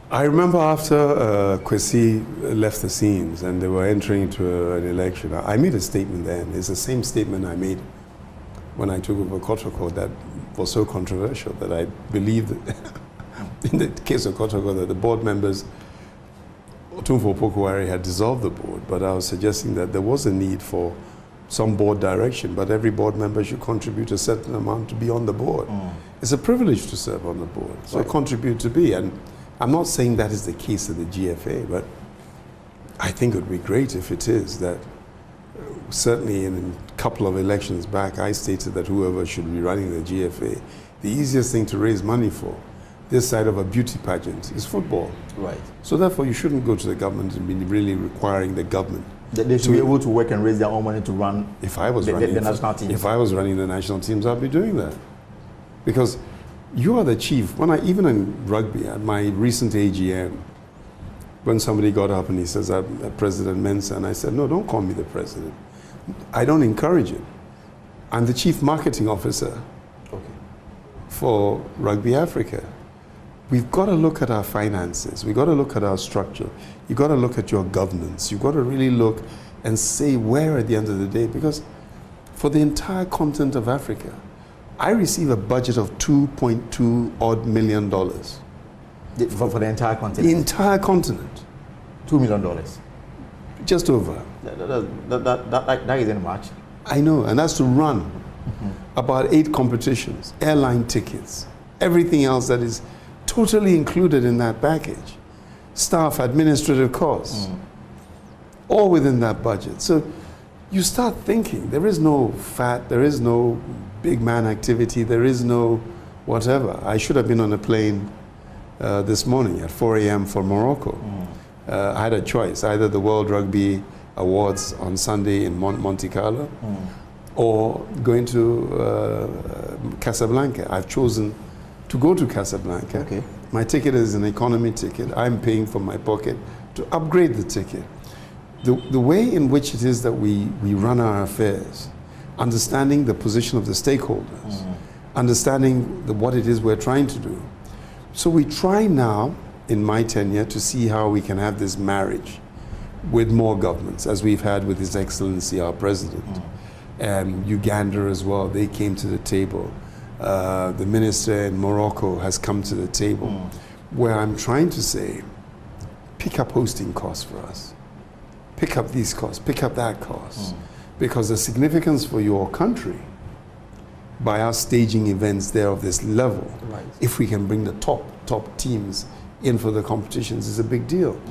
I remember after Kwesi left the scenes and they were entering into an election, I made a statement then. It's the same statement I made when I took over Kotoko that was so controversial that I believed that in the case of Kotoko that the board members, Otumfuo Pokuwari had dissolved the board, but I was suggesting that there was a need for some board direction, but every board member should contribute a certain amount to be on the board. It's a privilege to serve on the board, so contribute to be. And I'm not saying that is the case of the GFA, but I think it would be great if it is. That certainly in a couple of elections back, I stated that whoever should be running the GFA, the easiest thing to raise money for this side of a beauty pageant is football. Right. So therefore, you shouldn't go to the government and be really requiring the government. They should be able to work and raise their own money to run the national teams. If I was running the national teams, I'd be doing that. Because you are the chief. Even in rugby, at my recent AGM, when somebody got up and he says, I'm President Mensah, and I said, no, don't call me the president. I don't encourage it. I'm the chief marketing officer for Rugby Africa. We've got to look at our finances. We've got to look at our structure. You've got to look at your governance. You've got to really look and say where at the end of the day, because for the entire continent of Africa, I receive a budget of $2.2 odd million. For the entire continent? The entire continent. $2 million? Just over. That isn't much. I know, and that's to run about 8 competitions, airline tickets, everything else that is totally included in that package. Staff, administrative costs, all within that budget. So you start thinking, there is no fat, there is no big man activity, there is no whatever. I should have been on a plane this morning at 4 a.m. for Morocco. I had a choice, either the World Rugby Awards on Sunday in Monte Carlo or going to Casablanca. I've chosen to go to Casablanca. Okay. My ticket is an economy ticket. I'm paying from my pocket to upgrade the ticket. The way in which it is that we run our affairs, understanding the position of the stakeholders, understanding what it is we're trying to do. So we try now, in my tenure, to see how we can have this marriage with more governments, as we've had with His Excellency, our President, and Uganda as well. They came to the table. The minister in Morocco has come to the table, where I'm trying to say, pick up hosting costs for us. Pick up these costs, pick up that cost. Because the significance for your country, by us staging events there of this level, if we can bring the top teams in for the competitions, is a big deal.